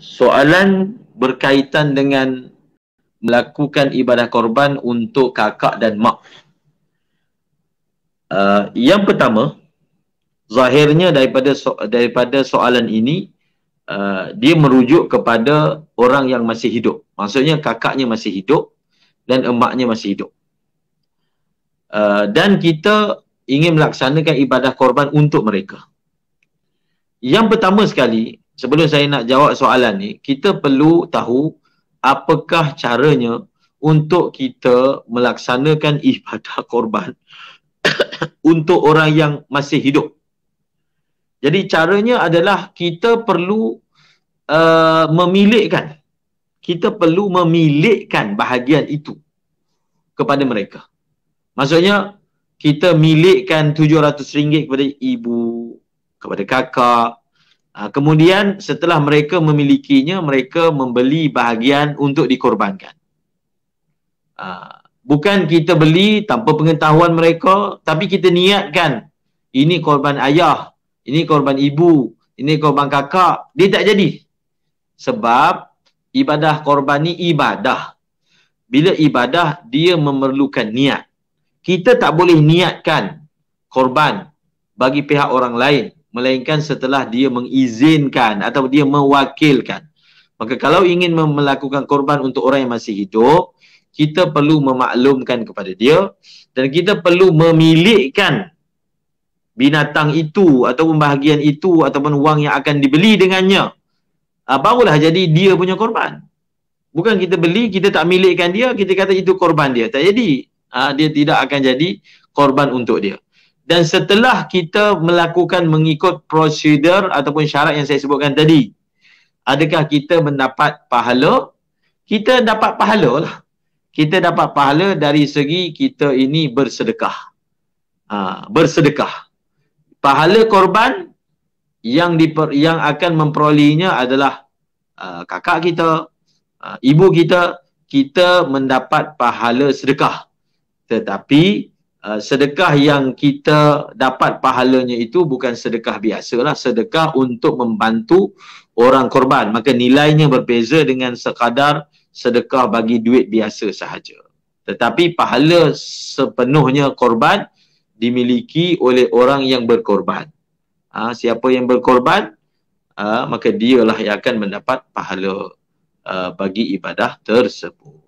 soalan berkaitan dengan melakukan ibadah korban untuk kakak dan mak. Yang pertama, zahirnya daripada soalan ini, dia merujuk kepada orang yang masih hidup. Maksudnya kakaknya masih hidup dan emaknya masih hidup. Dan kita ingin melaksanakan ibadah korban untuk mereka. Yang pertama sekali, sebelum saya nak jawab soalan ni, kita perlu tahu apakah caranya untuk kita melaksanakan ibadah korban untuk orang yang masih hidup. Jadi caranya adalah kita perlu memilihkan. Kita perlu memilihkan bahagian itu kepada mereka. Maksudnya, kita milikkan RM700 kepada ibu, kepada kakak. Kemudian setelah mereka memilikinya, mereka membeli bahagian untuk dikorbankan. Bukan kita beli tanpa pengetahuan mereka, tapi kita niatkan, ini korban ayah, ini korban ibu, ini korban kakak. Dia tak jadi. Sebab ibadah korban ni ibadah. Bila ibadah, dia memerlukan niat. Kita tak boleh niatkan korban bagi pihak orang lain, melainkan setelah dia mengizinkan atau dia mewakilkan. Maka kalau ingin melakukan korban untuk orang yang masih hidup, kita perlu memaklumkan kepada dia dan kita perlu memilihkan binatang itu ataupun bahagian itu ataupun wang yang akan dibeli dengannya. Barulah jadi dia punya korban. Bukan kita beli, kita tak milikkan dia, kita kata itu korban dia. Tak jadi. Dia tidak akan jadi korban untuk dia. Dan setelah kita melakukan mengikut prosedur ataupun syarat yang saya sebutkan tadi, adakah kita mendapat pahala? Kita dapat pahala lah. Kita dapat pahala dari segi kita ini bersedekah. Bersedekah. Pahala korban yang akan memperolehinya adalah kakak kita, ibu kita, kita mendapat pahala sedekah. Tetapi sedekah yang kita dapat pahalanya itu bukan sedekah biasalah, sedekah untuk membantu orang korban. Maka nilainya berbeza dengan sekadar sedekah bagi duit biasa sahaja. Tetapi pahala sepenuhnya korban dimiliki oleh orang yang berkorban. Siapa yang berkorban, maka dialah yang akan mendapat pahala bagi ibadah tersebut.